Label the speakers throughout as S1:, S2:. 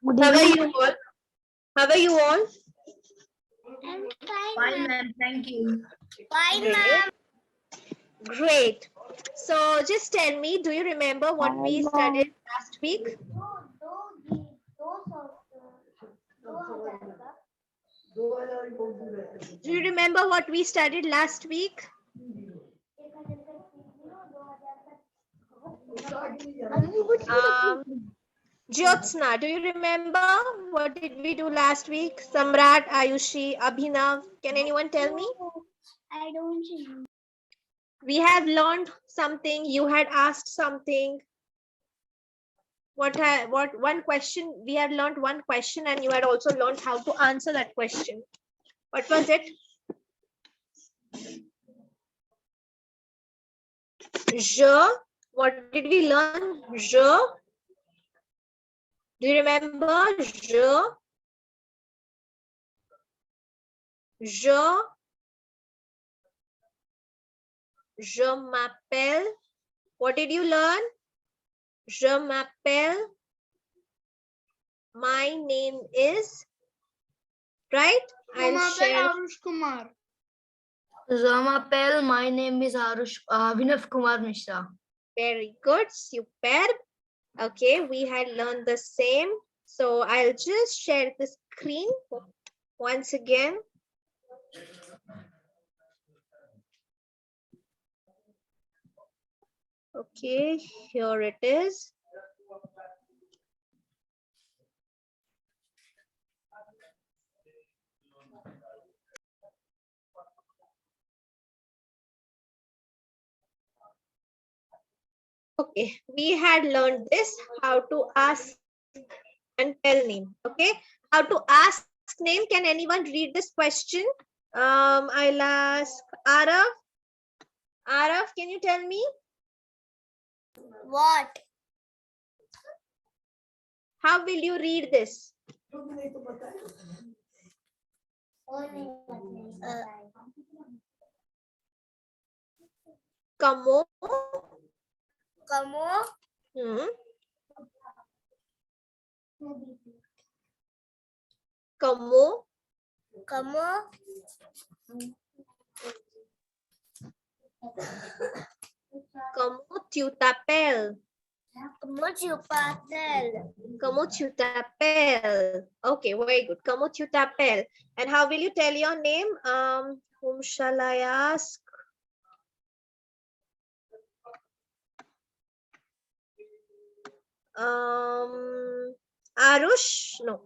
S1: How are you all? How are you all?
S2: I'm fine.
S3: Fine, ma'am. Thank you.
S2: Fine,
S1: Great.
S2: ma'am.
S1: Great. So just tell me, do you remember what we studied last week? Do you remember what we studied last week? Jyotsna, do you remember what did we do last week? Samrat, Ayushi, Abhinav, can anyone tell me?
S2: I don't remember.
S1: We have learned something, you had asked something. What one question, we had learned one question and you had also learned how to answer that question. What was it? Je, what did we learn? Je. Do you remember? Je. Je. Je m'appelle. What did you learn? Je m'appelle. My name is. Right? I'll share.
S3: Arush Kumar. Zamapel, my name is Vinav Kumar Mishra.
S1: Very good. Superb. Okay, we had learned the same. So I'll just share the screen once again. Okay, here it is. Okay, we had learned this, how to ask and tell name. Okay, how to ask name. Can anyone read this question? I'll ask Arav. Arav, can you tell me?
S2: What?
S1: How will you read this? Kamo.
S2: Kamo.
S1: Kamo.
S2: Kamo.
S1: Kamo tu t'appelles?
S2: Comment tu t'appelles?
S1: Comment tu t'appelles? Okay, very good. Comment tu t'appelles? And how will you tell your name? Whom shall I ask? Arush? No.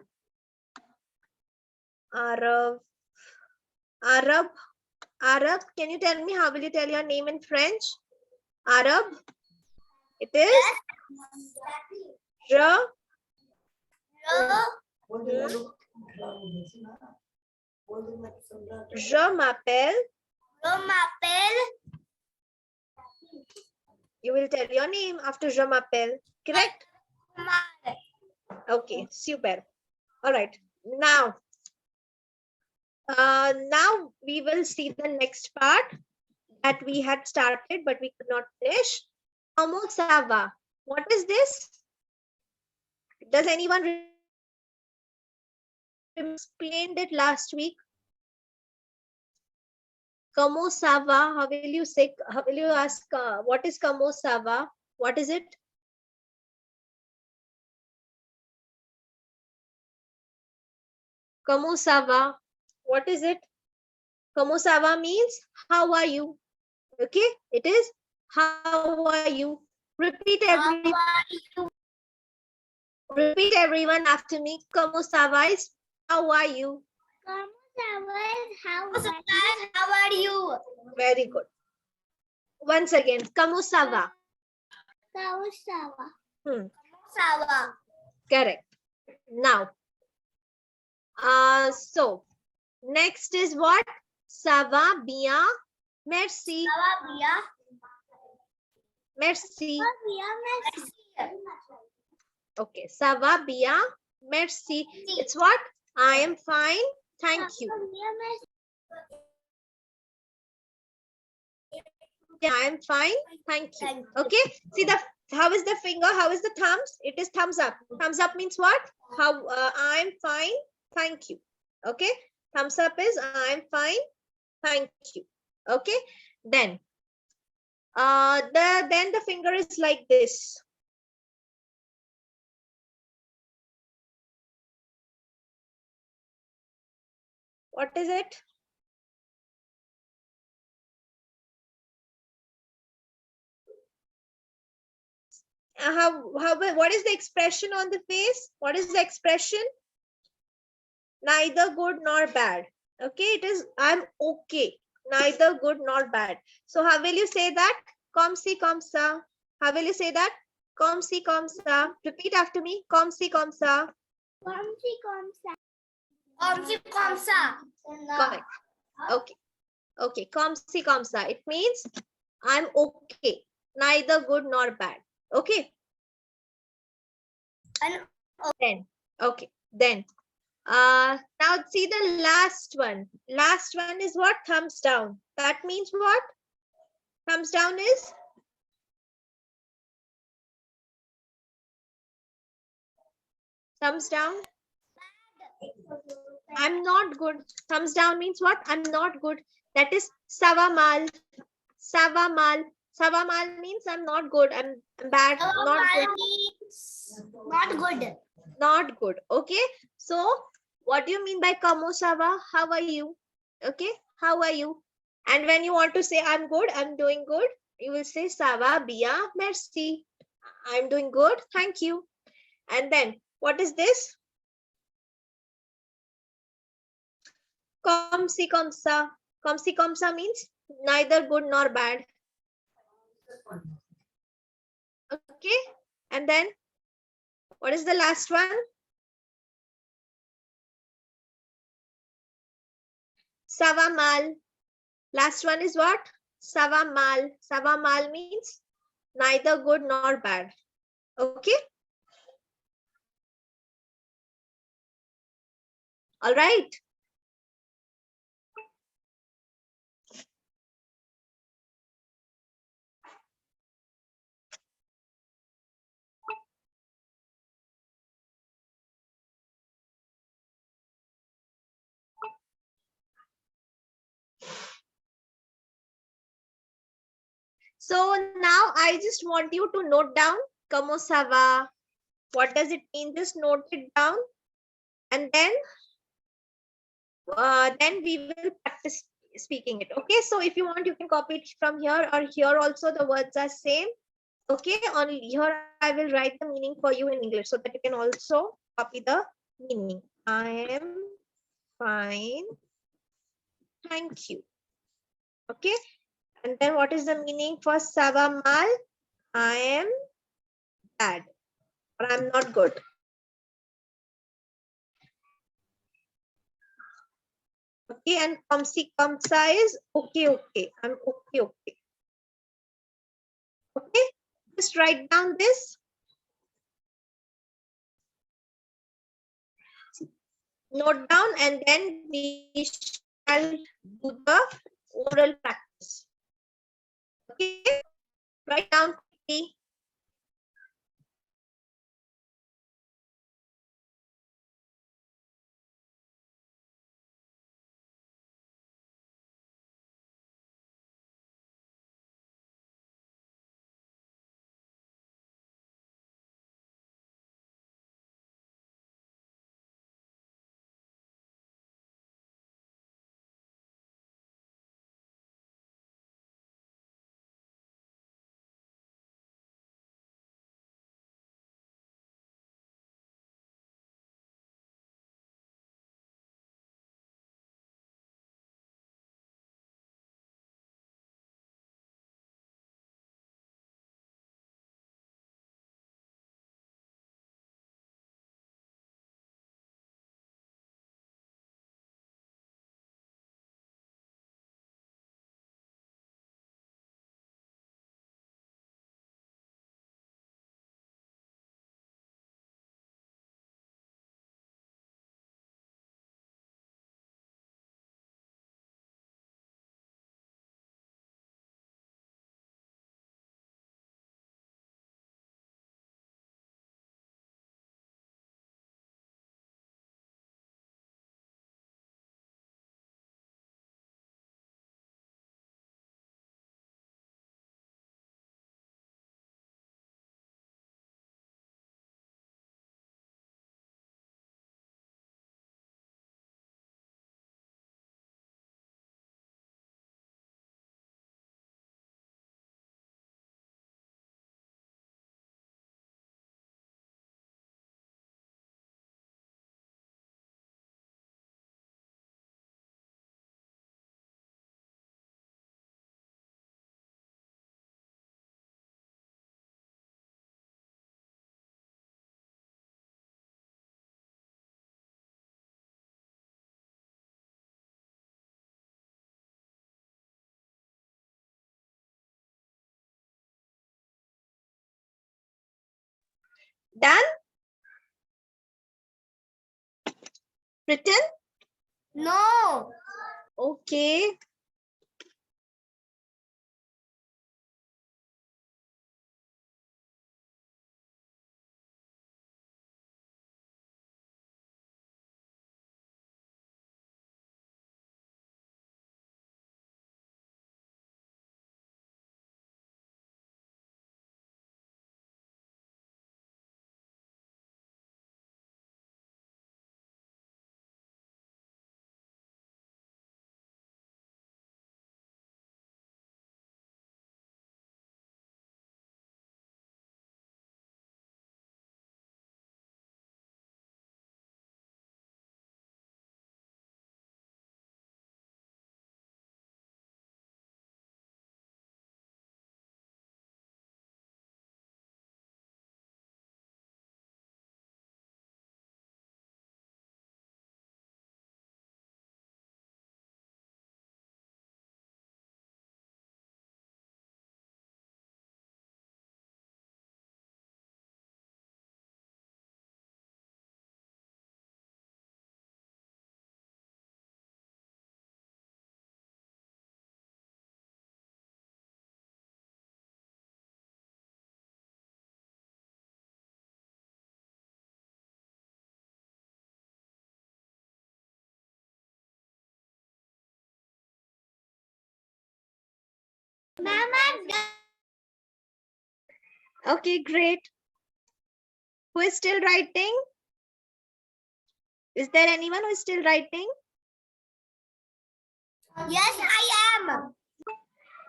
S1: Arav. Arab. Arab, can you tell me how will you tell your name in French? Arab. It is? Je. Je m'appelle.
S2: Je m'appelle.
S1: You will tell your name after je m'appelle. Correct?
S2: Kumar.
S1: Okay, super. All right. Now we will see the next part that we had started, but we could not finish. Comment ça va? What is this? Does anyone explained it last week? Comment ça va? How will you say? How will you ask? What is comment ça va? What is it? Comment ça va? What is it? Comment ça va means how are you? Okay, it is how are you? Repeat everyone after me. Comment ça va is how are you?
S2: How are you?
S1: Very good. Once again, comment ça va? Correct. Now, so next is what? Ça va bien. Merci. Merci. Okay. Ça va bien. Merci. It's what? I am fine. Thank you. I am fine. Thank you. Okay. See How is the finger? How is the thumbs? It is thumbs up. Thumbs up means what? How I'm fine. Thank you. Okay. Thumbs up is I'm fine. Thank you. Okay. Then the finger is like this. What is it? What is the expression on the face? What is the expression? Neither good nor bad. Okay, it is I'm okay. Neither good nor bad. So how will you say that? Comme si, comme ça. How will you say that? Comme si, comme ça. Repeat after me. Comme si, comme ça.
S2: Comme si, comme ça. Comme si, comme ça.
S1: Correct. Okay. Okay. Comme si, comme ça. It means I'm okay. Neither good nor bad. Okay.
S2: And
S1: Then. Okay. Then. Now see the last one. Last one is what? Thumbs down. That means what? Thumbs down is? Thumbs down. I'm not good. Thumbs down means what? I'm not good. That is savamal. Savamal. Savamal means I'm not good. I'm bad. Not good.
S2: not good.
S1: Not good. Okay. So what do you mean by kamo sava? How are you? Okay. How are you? And when you want to say I'm good, I'm doing good, you will say sava bien, merci. I'm doing good. Thank you. And then what is this? Comme si, comme ça. Comme si, comme ça means neither good nor bad. Okay. And then what is the last one? Sava mal. Last one is what? Sava mal. Sava mal means neither good nor bad. Okay. All right. So now I just want you to note down Kamo Sava. What does it mean? Just note it down. And then we will practice speaking it. Okay. So if you want, you can copy it from here or here also the words are same. Okay. On here, I will write the meaning for you in English so that you can also copy the meaning. I am fine. Thank you. Okay. And then what is the meaning for Savamal? I am bad or I'm not good. Okay, and Kamsi Kamsa is okay, okay. I'm okay, okay. Okay, just write down this. Note down and then we shall do the oral practice. Okay, write down quickly. Done? Written?
S2: No.
S1: Okay.
S2: Ma'am, I'm done.
S1: Okay, great. Who is still writing? Is there anyone who is still writing?
S2: Yes, I am.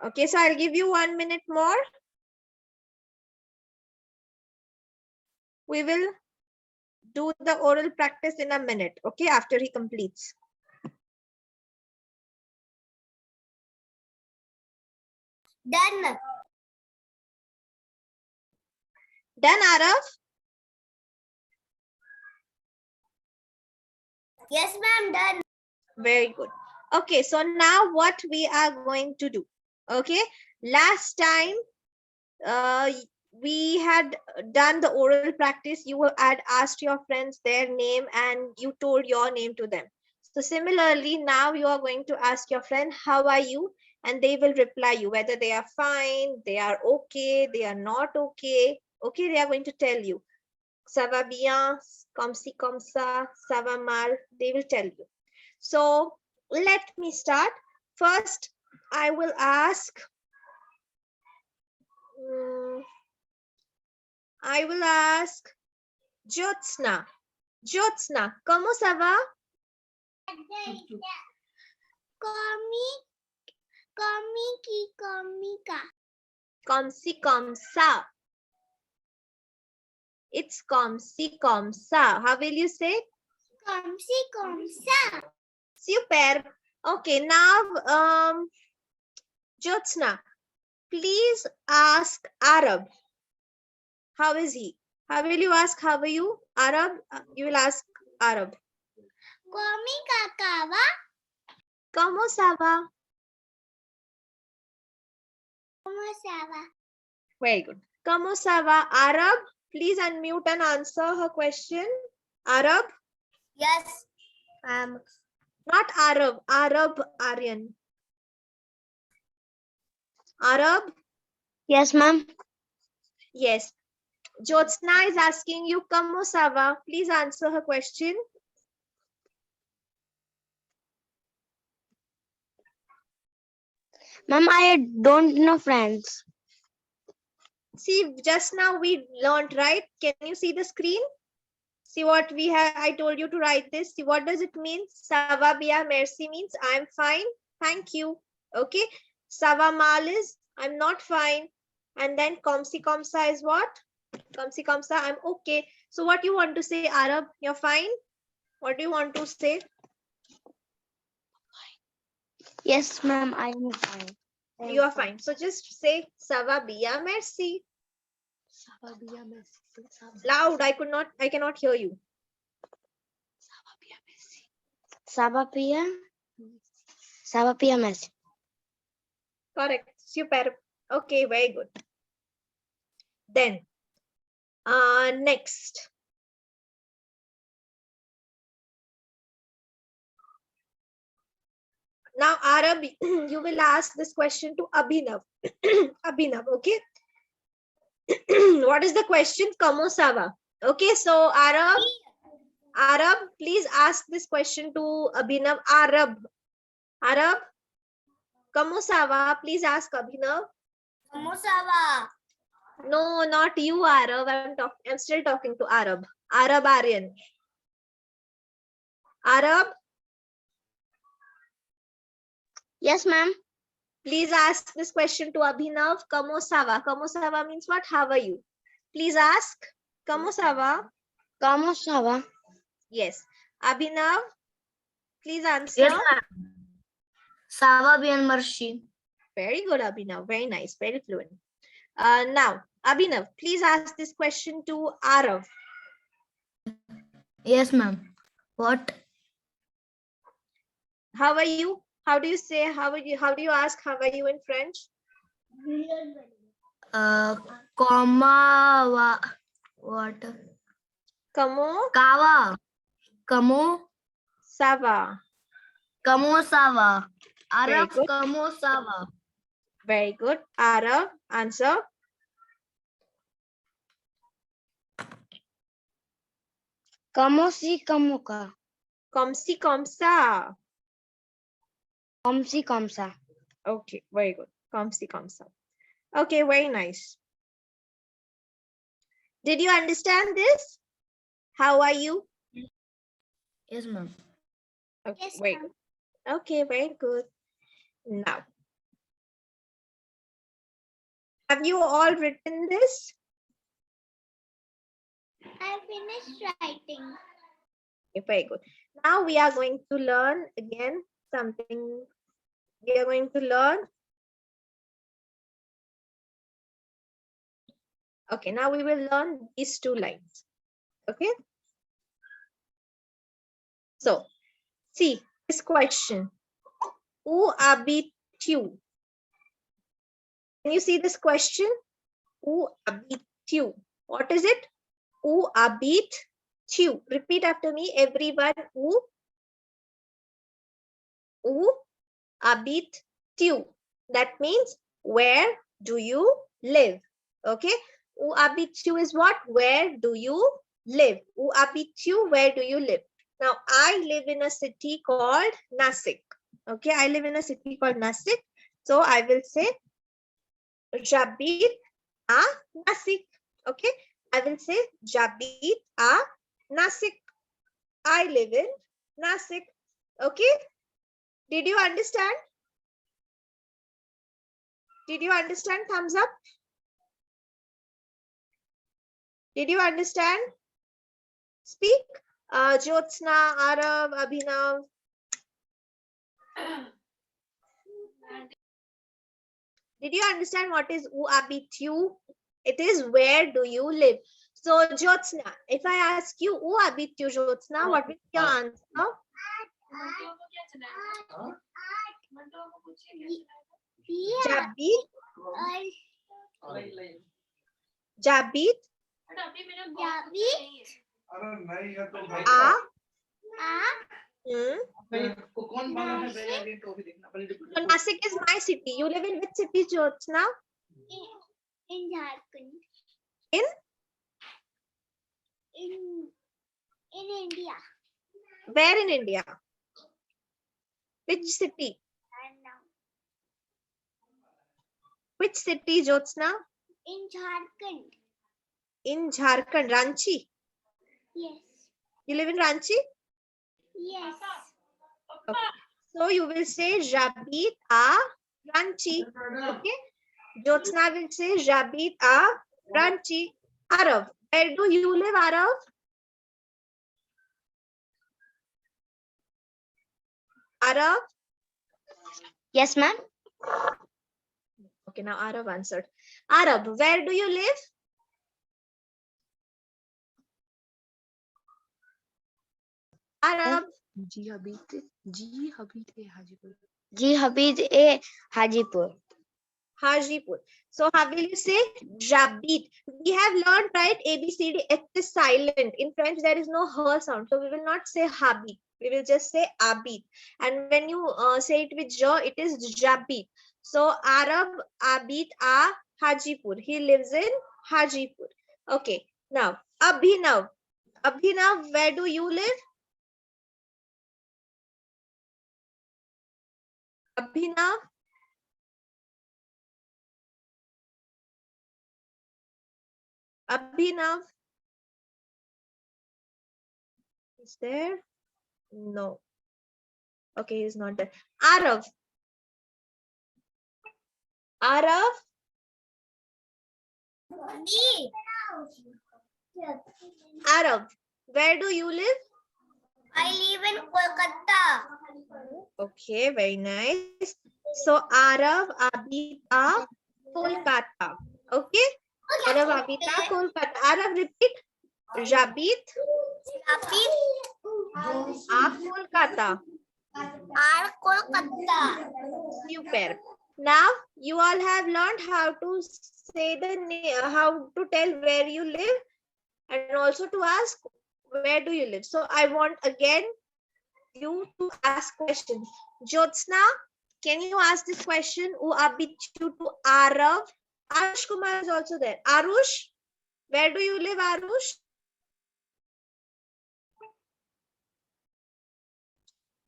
S1: Okay, so I'll give you 1 minute more. We will do the oral practice in a minute, okay, after he completes.
S2: Done.
S1: Done, Arav?
S2: Yes, ma'am, done.
S1: Very good. Okay, so now what we are going to do, okay? Last time, we had done the oral practice. You had asked your friends their name and you told your name to them. So similarly, now you are going to ask your friend, how are you? And they will reply you whether they are fine, they are okay, they are not okay. Okay, they are going to tell you. Ça va bien, comme ci, comme ça, ça va mal. They will tell you. So let me start. First, I will ask. I will ask Jyotsna. Jyotsna, ¿cómo ça va? Comme ci, comme ça. It's comme ci, comme ça. How will you say?
S2: Comme si, comme ça.
S1: Super. Okay, now, Jyotsna, please ask Arab. How is he? How will you ask, how are you? Arab, you will ask Arab.
S2: Comi cacava.
S1: ¿Cómo ça va?
S2: ¿Cómo ça va?
S1: Very good. ¿Cómo ça va? Arab, please unmute and answer her question. Arab?
S2: Yes.
S1: Not Arab, Arab, Aryan. Arab?
S3: Yes, ma'am.
S1: Yes. Jyotsna is asking you, ¿Cómo ça va? Please answer her question.
S3: Ma'am, I don't know friends.
S1: See, just now we learned, right? Can you see the screen? See what we have, I told you to write this. See, what does it mean? Ça va bien, merci means I'm fine, thank you. Okay. Ça va mal is I'm not fine. And then comme ci, comme ça is what? Comme ci, comme ça, I'm okay. So what you want to say, Arab? You're fine? What do you want to say?
S3: Yes, ma'am, I am fine.
S1: You are fine. So just say ça va bien, merci. Loud, I cannot hear you.
S3: Sabapia merci.
S1: Correct. Super. Okay, very good. Then Next. Now, Arab, you will ask this question to Abhinav. Abhinav, okay? What is the question? Kamo Sava. Okay, so Arab, please ask this question to Abhinav. Arab, Kamo Sava. Please ask Abhinav.
S2: Kamusava.
S1: No, not you, Arab. I'm still talking to Arab. Arab Aryan. Arab,
S3: Yes, ma'am.
S1: please ask this question to Abhinav. Kamo Sava. Kamo Sava means what? How are you? Please ask. Kamo Sava.
S3: Kamo Sava?
S1: Yes. Abhinav, please answer.
S4: Yes, ma'am. Sava bien merci.
S1: Very good, Abhinav. Very nice. Very fluent. Now, Abhinav, please ask this question to Arav.
S4: Yes, ma'am. What?
S1: How are you? How do you say how are you? How do you ask how are you in French?
S4: What?
S1: Comment
S4: Kava. Kamo.
S1: ça va?
S4: Kamo Sava.
S1: Very
S4: Arab
S1: good.
S4: Kamo Sava.
S1: Very good. Arav, answer.
S3: Kamo si kamo ka?
S1: Comme si, comme ça.
S3: Comme si comme ça.
S1: Okay, very good. Comme si, comme ça. Okay, very nice. Did you understand this? How are you?
S4: Yes, ma'am.
S1: Okay,
S2: Yes,
S1: very
S2: ma'am.
S1: good. Okay, very good. Now, have you all written this?
S2: I finished writing.
S1: Okay, very good. Now we are going to learn again something. We are going to learn. Okay, now we will learn these two lines. Okay. So, see this question. Où habites-tu? Can you see this question? Où habites-tu? What is it? Où habites-tu? Repeat after me, everyone. Où habites-tu? That means, where do you live? Okay. Où habites-tu is what? Where do you live? Où habites-tu? Where do you live? Now, I live in a city called Nasik. Okay, I live in a city called Nasik. So I will say, J'habite à Nasik. Okay, I will say, J'habite à Nasik. I live in Nasik. Okay, did you understand? Did you understand? Thumbs up. Did you understand? Speak. Jyotsna, Arav, Abhinav. Did you understand what is où habites-tu? It is where do you live. So Jyotsna, if I ask you où habites-tu, Jyotsna, what will be your answer? J'habite, j'habite à So Nasik is my city. You live in which city, Jyotsna?
S2: In Jharkhand.
S1: In?
S2: In India.
S1: Where in India? Which city?
S2: And now
S1: Which city, Jyotsna?
S2: in Jharkhand.
S1: In Jharkhand, Ranchi.
S2: Yes.
S1: You live in Ranchi?
S2: Yes.
S1: Okay. So you will say J'habite à Ranchi. Okay. Jyotsna will say J'habite à Ranchi. Arav, where do you live, Arav? Arav?
S3: Yes, ma'am.
S1: Okay, now Arav answered. Arav, where do you live? Arav?
S5: Ji Habib A Hajipur
S3: Ji Habib A Hajipur.
S1: Hajipur. So how will you say Jabit? We have learned, right? A, B, C, D, it is silent. In French, there is no her sound. So we will not say Habit. We will just say Abit. And when you say it with Ja, it is Jabit. So Arab Abid A Hajipur. He lives in Hajipur. Okay. Now, Abhinav. Abhinav, where do you live? Abhinav. Abhinav. Is there? No. Okay, he's not there. Arav. Arav.
S2: D.
S1: Arav. Where do you live?
S2: I live in Kolkata.
S1: Okay, very nice. So Arav Abita Kolkata. Okay. Arav Abita Kolkata. Arav, repeat. Jabit A Kolkata.
S2: R. Kolkata.
S1: Super. Now you all have learned how to say the name, how to tell where you live, and also to ask where do you live. So I want again you to ask questions. Jyotsna, can you ask this question? U abitu to Arav. Arush Kumar is also there. Arush, where do you live, Arush?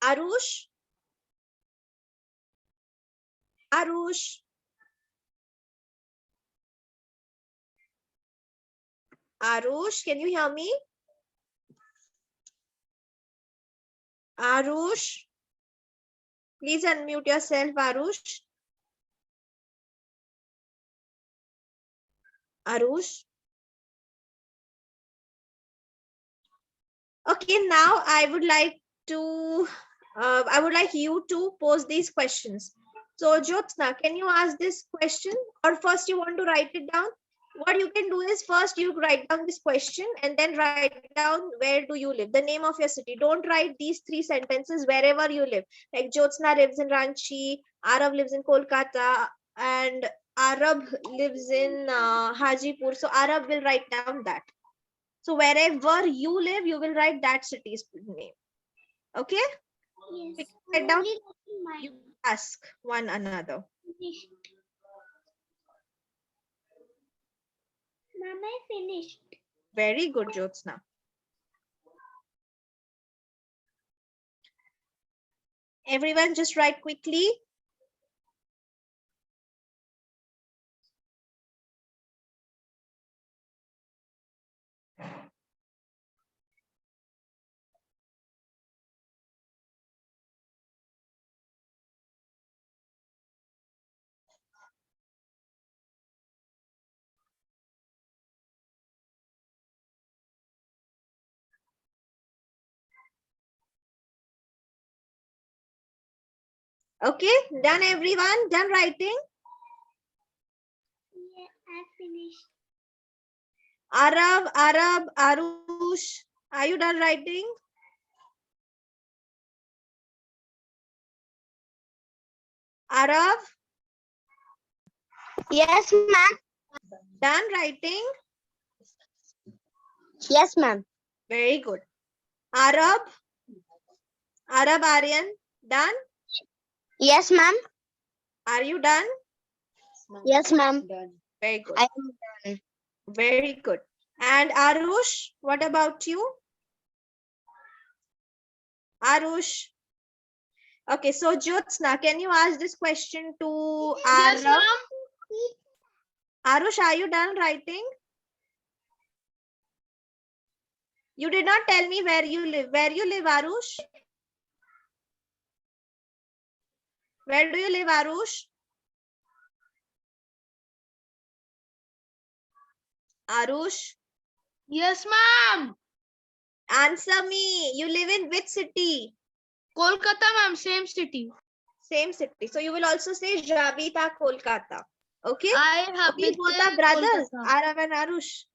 S1: Arush. Arush. Arush, can you hear me? Arush. Please unmute yourself, Arush. Arush. Okay, now I would like you to pose these questions. So Jyotsna, can you ask this question, or first you want to write it down? What you can do is first you write down this question and then write down where do you live, the name of your city. Don't write these 3 sentences wherever you live. Like Jyotsna lives in Ranchi, Arav lives in Kolkata, and Arab lives in Hajipur. So Arab will write down that. So wherever you live, you will write that city's name. Okay?
S2: Yes.
S1: Write down.
S2: Only mine.
S1: You ask one another.
S2: Mama, I finished.
S1: Very good, Jyotsna. Everyone just write quickly. Okay, done everyone? Done writing?
S2: Yeah, I finished.
S1: Arab, Arush, are you done writing? Arav,
S3: Yes, ma'am.
S1: done writing?
S3: Yes, ma'am.
S1: Very good. Arab Aryan, done?
S3: Yes, ma'am.
S1: Are you done?
S3: Yes, ma'am.
S1: Very good.
S3: I am done.
S1: Very good. And Arush, what about you? Arush. Okay, so Jyotsna, can you ask this question to
S2: Yes,
S1: Arav?
S2: ma'am.
S1: Arush, are you done writing? You did not tell me where you live. Where you live, Arush? Where do you live, Arush? Arush,
S2: Yes, ma'am.
S1: answer me. You live in which city?
S2: Kolkata, ma'am. Same city.
S1: Same city. So you will also say Javita, Kolkata. Okay?
S2: I have
S1: We both are brothers, Arav and Arush.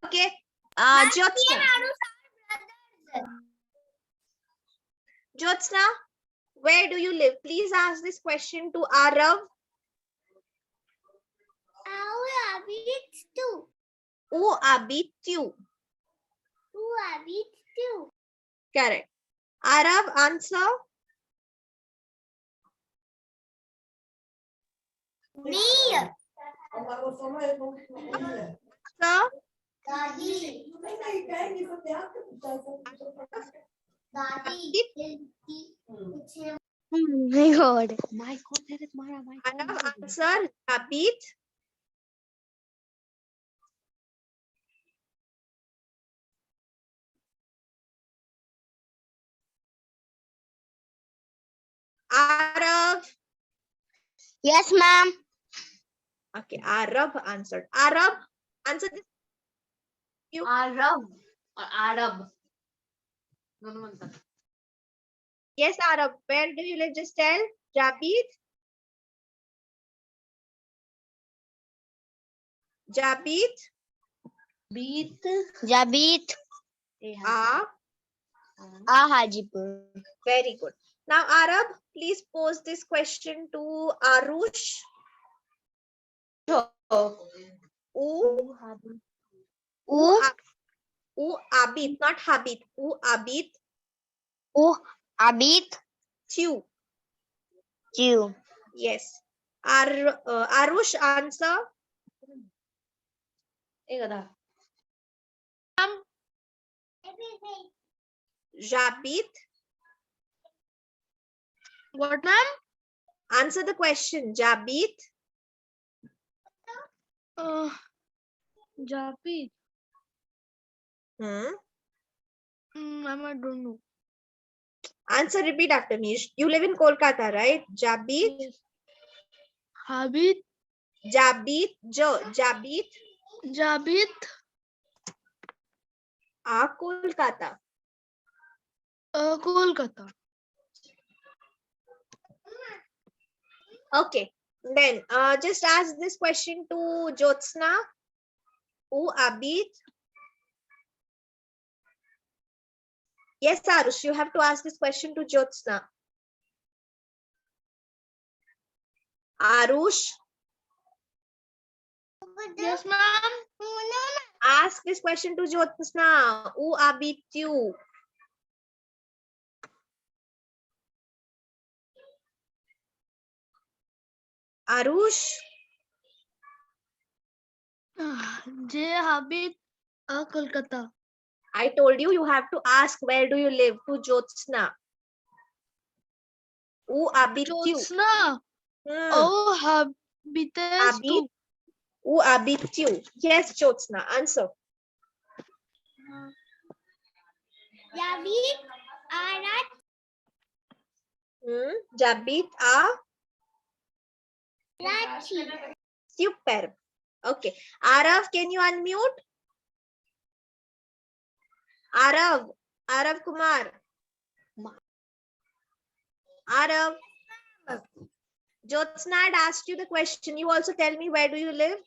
S1: Okay. Jyotsna. Jyotsna, Where do you live? Please ask this question to Arav. U abitu. Correct. Arav, answer. Sir.
S3: My God.
S1: Arav, answer. Jabit. Arav.
S3: Yes, ma'am.
S1: Okay, Arav answered. Arav, answer this.
S4: Arab or Arab. दोनों बनता है.
S1: Yes, Arav. Where do you live? Just tell. Jabit. Jabit.
S4: Beat.
S3: Jabit.
S1: Ah.
S3: Hajipur.
S1: Very good. Now, Arab, please pose this question to Arush. U abit, not habit. U abit.
S3: Abit.
S1: Tu.
S3: Q.
S1: Yes. Arush, answer.
S4: एक था.
S1: Jabit.
S4: What, ma'am?
S1: Answer the question. Jabit.
S4: Jabi.
S1: Hmm.
S4: I don't know.
S1: Answer, repeat after me. You live in Kolkata, right? Jabit.
S4: Habit.
S1: Jabit. Jabit.
S4: Jabit.
S1: Kolkata.
S4: Kolkata.
S1: Okay. Then just ask this question to Jyotsna. U abit. Yes, Arush, you have to ask this question to Jyotsna. Arush,
S4: Yes, ma'am.
S1: ask this question to Jyotsna. U abitu. Arush,
S4: J. Habit. Kolkata.
S1: I told you, you have to ask where do you live to Jyotsna. U abitu.
S4: Jyotsna. Oh, habites
S1: Abit.
S4: to.
S1: U abitu. Yes, Jyotsna, answer. Jabit Superb. Okay. Arav, can you unmute? Arav Kumar. Arav. Jyotsna had asked you the question. You also tell me where do you live?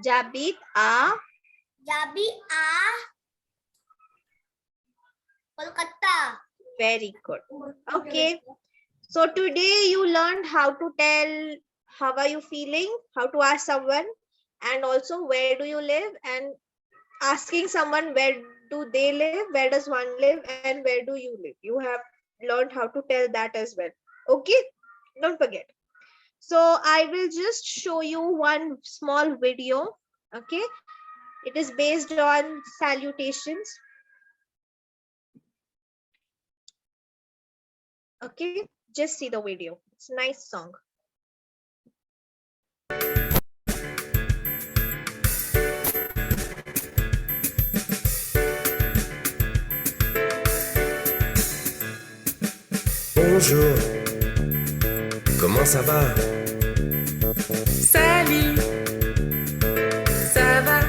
S1: Jabit. Jabit
S2: Kolkata.
S1: Very good. Okay. So today you learned how to tell how are you feeling, how to ask someone, and also where do you live, and asking someone where do they live, where does one live, and where do you live. You have learned how to tell that as well. Okay, don't forget. So I will just show you one small video. Okay, it is based on salutations. Okay, just see the video. It's a nice song.
S5: Bonjour, comment ça va?
S6: Salut, ça va?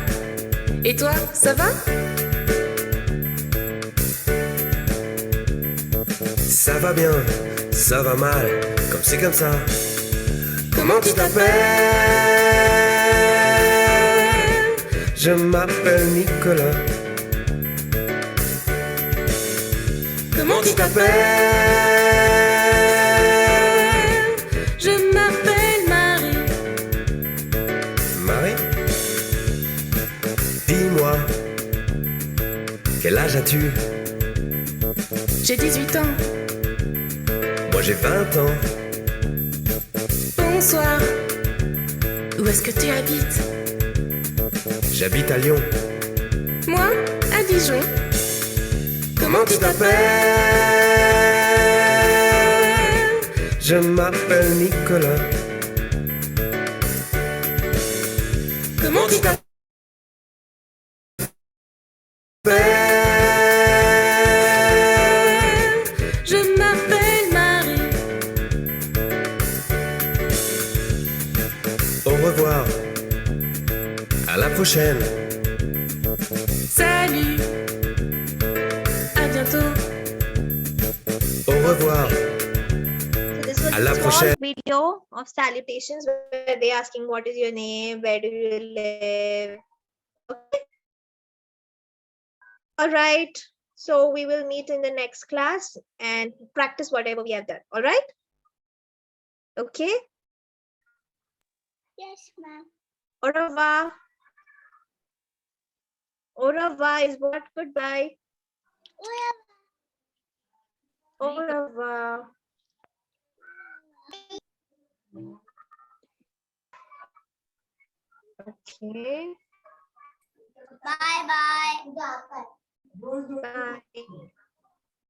S6: Et toi, ça va?
S5: Ça va bien, ça va mal, comme c'est comme ça. Comment tu t'appelles? Je m'appelle Nicolas. Comment tu t'appelles?
S6: Je m'appelle Marie.
S5: Marie? Dis-moi, quel âge as-tu?
S6: J'ai 18 ans.
S5: Moi j'ai 20 ans.
S6: Bonsoir. Où est-ce que tu habites?
S5: J'habite à Lyon.
S6: Moi, à Dijon.
S5: Comment tu t'appelles? Je m'appelle Nicolas. Comment tu t'appelles?
S6: Je m'appelle Marie.
S5: Au revoir. À la prochaine.
S6: Salut. À bientôt.
S5: Au revoir.
S1: So this was
S5: À la
S1: a small
S5: prochaine.
S1: video of salutations where they asking what is your name, where do you live. Okay. All right. So we will meet in the next class and practice whatever we have done. All right. Okay.
S2: Yes, ma'am.
S1: Au revoir. Au revoir is what? Goodbye. Au revoir. Okay.
S2: Bye bye.
S1: Bye.